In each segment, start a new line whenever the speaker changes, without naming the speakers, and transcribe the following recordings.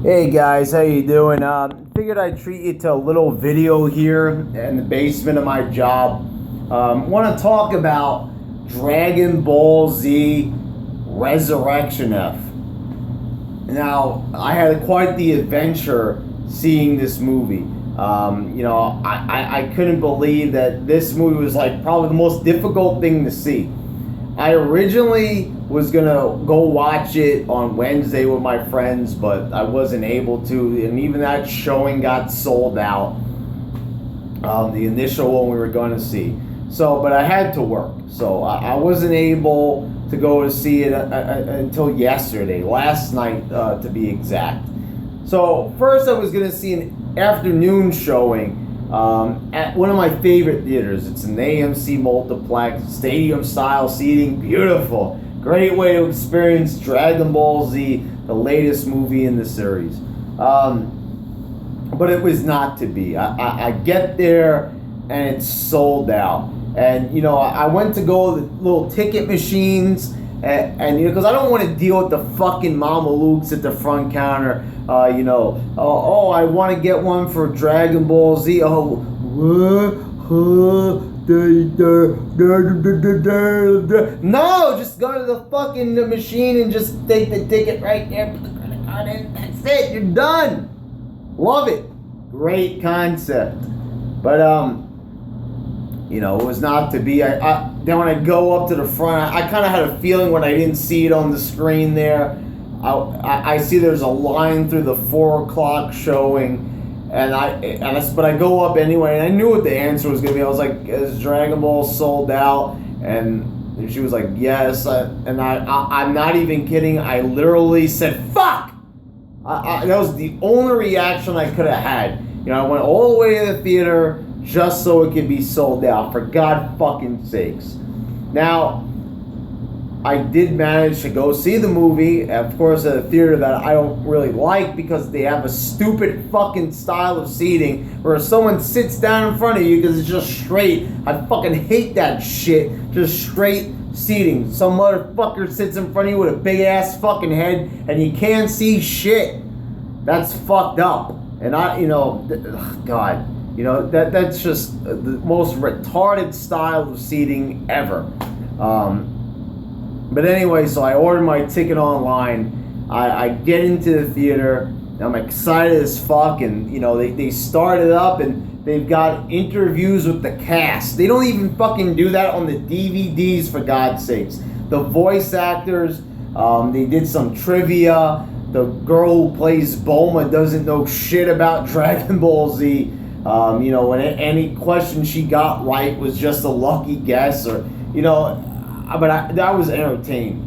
Hey guys, how you doing? Figured I'd treat you to a little video here in the basement of my job. Want to talk about Dragon Ball Z Resurrection F. Now, I had quite the adventure seeing this movie. I couldn't believe that this movie was like probably the most difficult thing to see. I originally was gonna go watch it on Wednesday with my friends, but I wasn't able to, and even that showing got sold out. The initial one we were going to see. But I had to work, so I wasn't able to go to see it until yesterday, last night to be exact. So first I was gonna see an afternoon showing at one of my favorite theaters. It's an AMC multiplex, stadium style seating, beautiful. Great way to experience Dragon Ball Z, the latest movie in the series. But it was not to be. I get there and it's sold out. And I went to go to the little ticket machines and because I don't want to deal with the fucking Mamalukes at the front counter. I want to get one for Dragon Ball Z. No, just go to the fucking machine and just take the ticket right there, put the credit card in, that's it, you're done. Love it. Great concept. But it was not to be. Then when I go up to the front, I kind of had a feeling when I didn't see it on the screen there. I see there's a line through the 4 o'clock showing, but I go up anyway, and I knew what the answer was gonna be. I was like, "Is Dragon Ball sold out?" And she was like, "Yes." I'm not even kidding. I literally said, "Fuck!" That was the only reaction I could have had. I went all the way to the theater just so it could be sold out, for God fucking sakes. Now, I did manage to go see the movie, of course, at a theater that I don't really like because they have a stupid fucking style of seating where someone sits down in front of you because it's just straight. I fucking hate that shit. Just straight seating. Some motherfucker sits in front of you with a big ass fucking head and you can't see shit. That's fucked up. And God. That's just the most retarded style of seating ever. But anyway, so I ordered my ticket online. I get into the theater. I'm excited as fuck, and they started up and they've got interviews with the cast. They don't even fucking do that on the DVDs, for God's sakes. The voice actors, they did some trivia. The girl who plays Bulma doesn't know shit about Dragon Ball Z. When any question she got right was just a lucky guess, but I was entertained.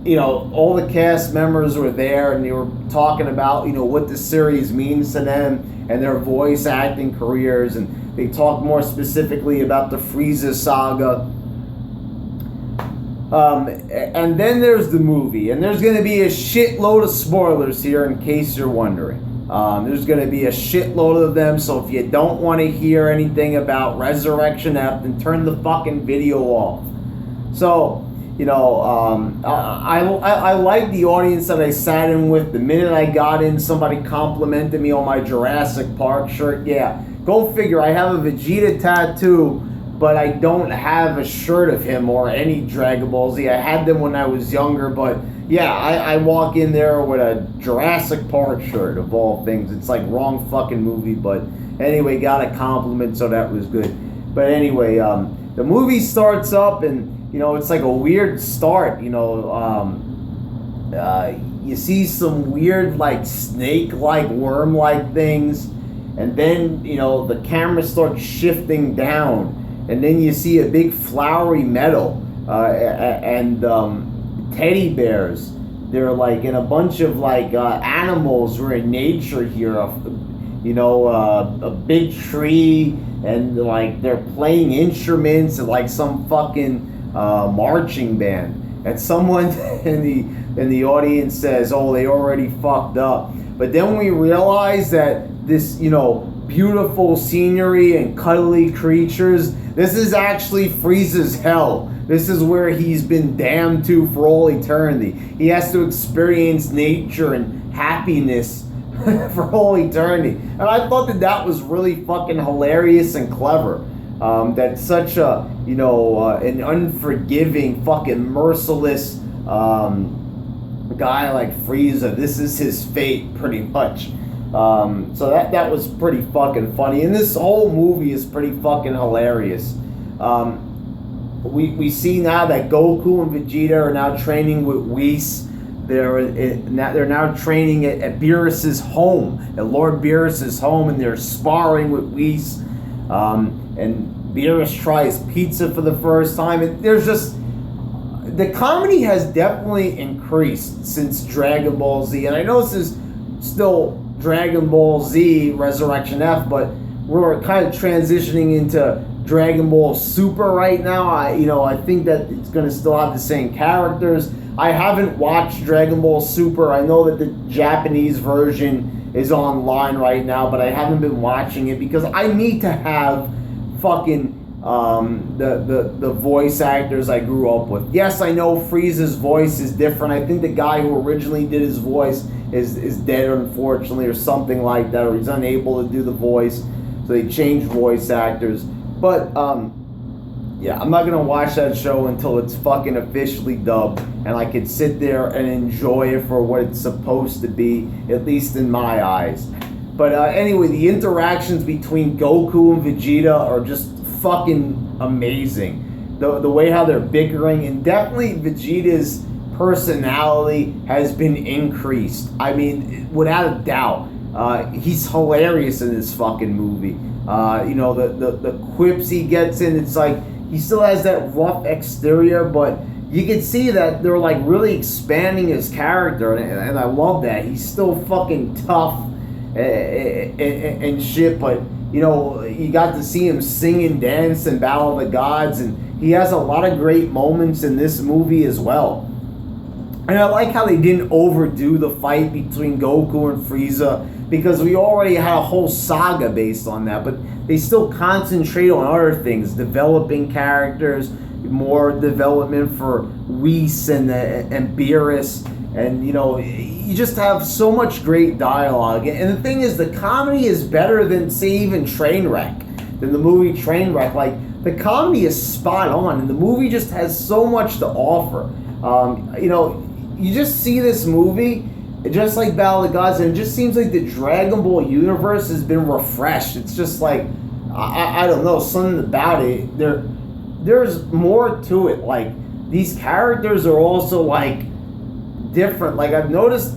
All the cast members were there and they were talking about, what the series means to them and their voice acting careers, and they talked more specifically about the Frieza saga. And then there's the movie, and there's going to be a shitload of spoilers here in case you're wondering. There's going to be a shitload of them, so if you don't want to hear anything about Resurrection F, then turn the fucking video off. So, I like the audience that I sat in with. The minute I got in, somebody complimented me on my Jurassic Park shirt. Yeah, go figure. I have a Vegeta tattoo, but I don't have a shirt of him or any Dragon Ball Z. I had them when I was younger, but yeah, I walk in there with a Jurassic Park shirt, of all things. It's like wrong fucking movie, but anyway, got a compliment, so that was good. But anyway, the movie starts up, and it's like a weird start. You see some weird, like, snake-like, worm-like things, and then the camera starts shifting down, and then you see a big flowery meadow and teddy bears. They're like in a bunch of like animals. We're in nature here. A big tree, and like they're playing instruments and like some fucking marching band. And someone in the audience says, "Oh, they already fucked up." But then we realize that this, beautiful scenery and cuddly creatures, this is actually Frieza's hell. This is where he's been damned to for all eternity. He has to experience nature and happiness for all eternity. And I thought that was really fucking hilarious and clever. That such a, an unforgiving, fucking merciless guy like Frieza, this is his fate, pretty much. So that was pretty fucking funny. And this whole movie is pretty fucking hilarious. We see now that Goku and Vegeta are now training with Whis. They're now training at Beerus's home, at Lord Beerus's home, and they're sparring with Whis. And Beerus tries pizza for the first time. And there's just, the comedy has definitely increased since Dragon Ball Z. And I know this is still Dragon Ball Z Resurrection F, but we're kind of transitioning into Dragon Ball Super right now. I think that it's going to still have the same characters. I haven't watched Dragon Ball Super. I know that the Japanese version is online right now, but I haven't been watching it because I need to have fucking the voice actors I grew up with. Yes, I know Frieza's voice is different. I think the guy who originally did his voice is dead, unfortunately, or something like that, or he's unable to do the voice, so they changed voice actors. But yeah, I'm not gonna watch that show until it's fucking officially dubbed and I can sit there and enjoy it for what it's supposed to be, at least in my eyes. But anyway, the interactions between Goku and Vegeta are just fucking amazing. The way how they're bickering, and definitely Vegeta's personality has been increased. I mean, without a doubt. He's hilarious in this fucking movie. The quips he gets in, it's like he still has that rough exterior, but you can see that they're like really expanding his character, and I love that. He's still fucking tough and shit, but you got to see him sing and dance in Battle of the Gods, and he has a lot of great moments in this movie as well. And I like how they didn't overdo the fight between Goku and Frieza, because we already had a whole saga based on that, but they still concentrate on other things, developing characters, more development for Whis and Beerus, and you just have so much great dialogue. And the thing is, the comedy is better than, say, even Trainwreck, than the movie Trainwreck. Like, the comedy is spot on, and the movie just has so much to offer. You just see this movie, just like Battle of the Gods, and it just seems like the Dragon Ball universe has been refreshed. It's just like, I don't know, something about it. There's more to it. Like, these characters are also like different. Like, I've noticed,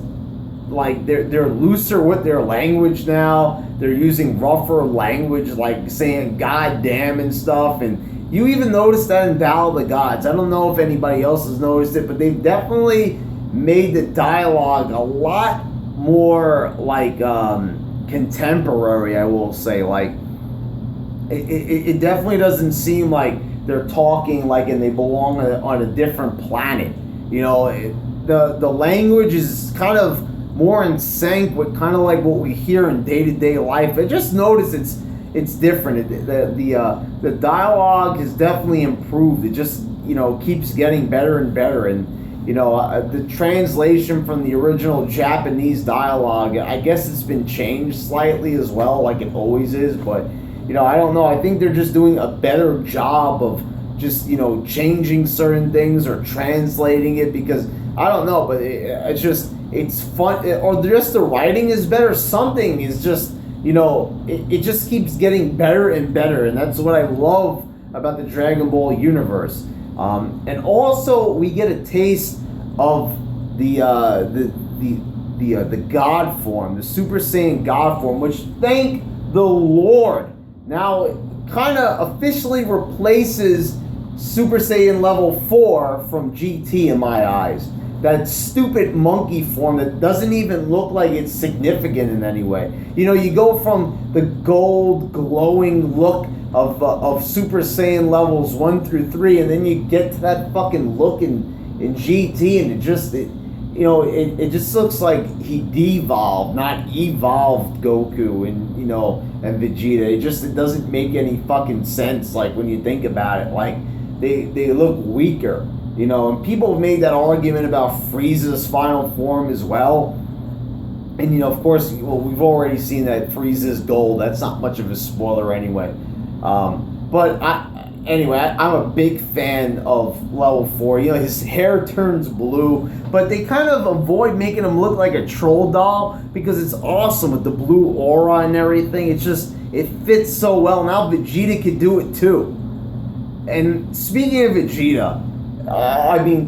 like, they're looser with their language now. They're using rougher language, like saying "God damn" and stuff. And you even noticed that in Battle of the Gods. I don't know if anybody else has noticed it, but they've definitely made the dialogue a lot more like contemporary, I will say. Like, it definitely doesn't seem like they're talking like and they belong on a different planet. The language is kind of more in sync with kind of like what we hear in day-to-day life. I just noticed it's different. The dialogue has definitely improved. It just keeps getting better and better. And the translation from the original Japanese dialogue, I guess it's been changed slightly as well, like it always is. But I don't know. I think they're just doing a better job of just changing certain things or translating it, because I don't know, but it's fun, or just the writing is better. Something is just it just keeps getting better and better, and that's what I love about the Dragon Ball universe. And also we get a taste of the God form, the Super Saiyan God form, which, thank the Lord, now kind of officially replaces Super Saiyan level 4 from GT in my eyes. That stupid monkey form that doesn't even look like it's significant in any way. You go from the gold glowing look of Super Saiyan levels 1 through 3, and then you get to that fucking look in GT, and it just looks like he devolved, not evolved Goku and Vegeta. It doesn't make any fucking sense, like, when you think about it. Like, they look weaker. And people have made that argument about Frieza's final form as well. And, of course, well, we've already seen that Frieza's gold. That's not much of a spoiler anyway. But I'm a big fan of level 4. His hair turns blue, but they kind of avoid making him look like a troll doll because it's awesome with the blue aura and everything. It fits so well. Now Vegeta could do it too. And speaking of Vegeta,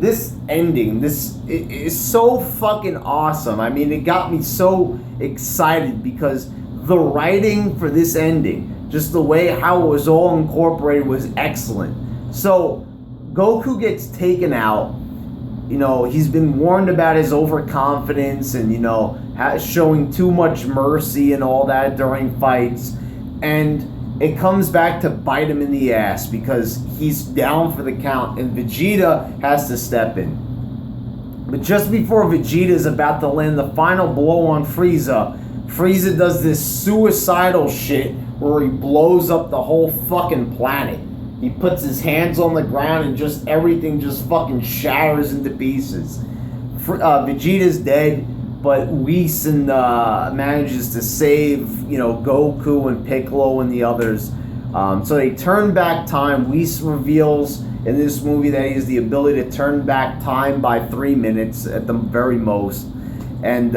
this ending, this is so fucking awesome. It got me so excited because the writing for this ending, just the way how it was all incorporated, was excellent. So Goku gets taken out. He's been warned about his overconfidence and, showing too much mercy and all that during fights. And it comes back to bite him in the ass because he's down for the count and Vegeta has to step in. But just before Vegeta is about to land the final blow on Frieza, Frieza does this suicidal shit where he blows up the whole fucking planet. He puts his hands on the ground and just everything just fucking shatters into pieces. Vegeta's dead, but Whis manages to save, Goku and Piccolo and the others. So they turn back time. Whis reveals in this movie that he has the ability to turn back time by 3 minutes at the very most. And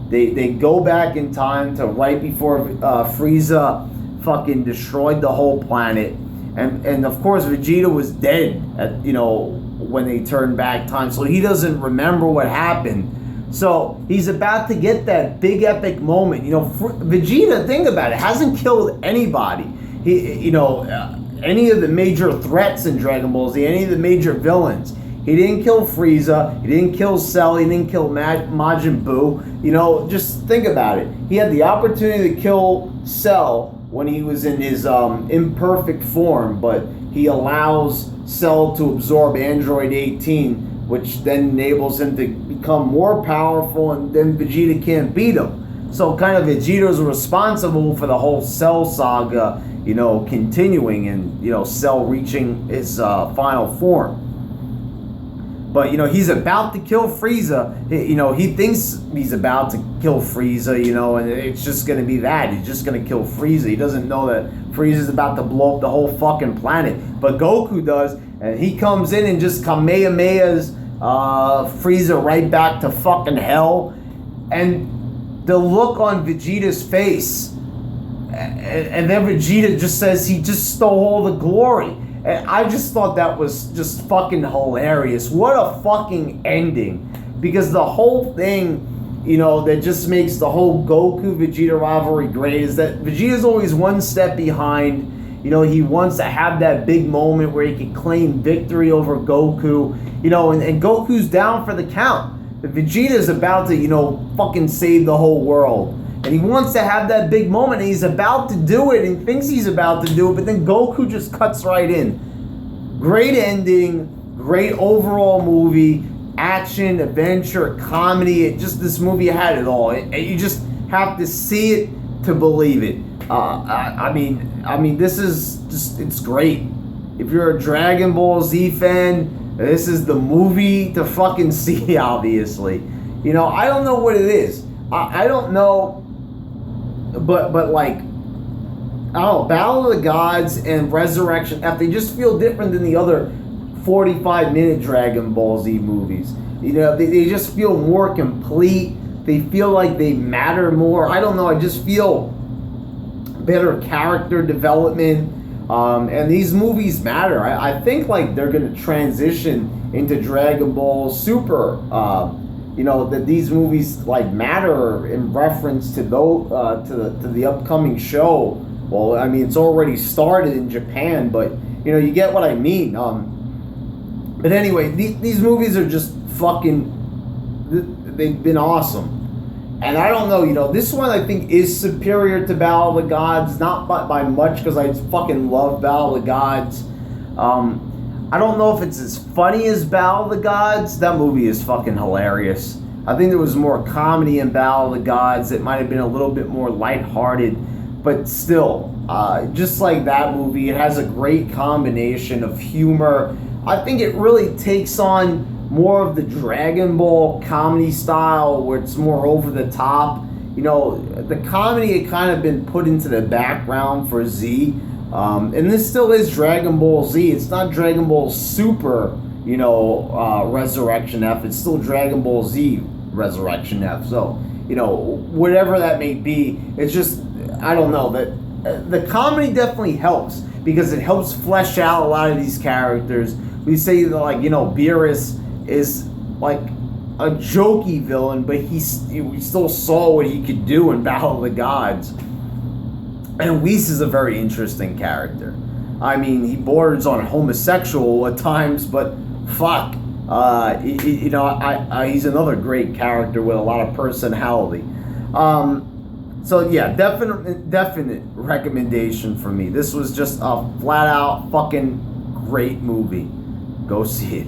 they go back in time to right before Frieza fucking destroyed the whole planet. And of course Vegeta was dead at, when they turned back time. So he doesn't remember what happened. So he's about to get that big epic moment. Vegeta, think about it, hasn't killed anybody. Any of the major threats in Dragon Ball Z, any of the major villains. He didn't kill Frieza. He didn't kill Cell. He didn't kill Majin Buu. Just think about it. He had the opportunity to kill Cell when he was in his imperfect form, but he allows Cell to absorb Android 18, which then enables him to become more powerful, and then Vegeta can't beat him. So kind of Vegeta's responsible for the whole Cell saga, continuing and, Cell reaching his final form. But, he's about to kill Frieza. He thinks he's about to kill Frieza, and it's just going to be that. He's just going to kill Frieza. He doesn't know that Frieza's about to blow up the whole fucking planet. But Goku does, and he comes in and just Kamehamehas Frieza right back to fucking hell. And the look on Vegeta's face, and then Vegeta just says he just stole all the glory. And I just thought that was just fucking hilarious. What a fucking ending. Because the whole thing, that just makes the whole Goku-Vegeta rivalry great is that Vegeta's always one step behind. He wants to have that big moment where he can claim victory over Goku. And Goku's down for the count. But Vegeta's about to, fucking save the whole world. And he wants to have that big moment, and he's about to do it, and thinks he's about to do it, but then Goku just cuts right in. Great ending, great overall movie, action, adventure, comedy. This movie had it all. You just have to see it to believe it. This is just, it's great. If you're a Dragon Ball Z fan, this is the movie to fucking see, obviously. I don't know what it is. I don't know. But like, I don't know, Battle of the Gods and Resurrection F, they just feel different than the other 45-minute Dragon Ball Z movies. They just feel more complete. They feel like they matter more. I don't know, I just feel better character development. And these movies matter. I think like they're going to transition into Dragon Ball Super. That these movies like matter in reference to the upcoming show. Well, it's already started in Japan, but you get what I mean. But anyway, these movies are just fucking. They've been awesome, and I don't know. This one I think is superior to Battle of the Gods, not by much because I fucking love Battle of the Gods. I don't know if it's as funny as Battle of the Gods. That movie is fucking hilarious. I think there was more comedy in Battle of the Gods. It might have been a little bit more lighthearted, but still, just like that movie, it has a great combination of humor. I think it really takes on more of the Dragon Ball comedy style where it's more over the top. You know, the comedy had kind of been put into the background for Z. And this still is Dragon Ball Z. It's not Dragon Ball Super, you know, Resurrection F. It's still Dragon Ball Z Resurrection F. So, you know, whatever that may be, it's just, I don't know, that the comedy definitely helps because it helps flesh out a lot of these characters. We say that, like, you know, Beerus is like a jokey villain, but we still saw what he could do in Battle of the Gods. And Whis is a very interesting character. I mean, he borders on homosexual at times, but fuck, you know, he's another great character with a lot of personality. So yeah, definite recommendation for me. This was just a flat out fucking great movie. Go see it.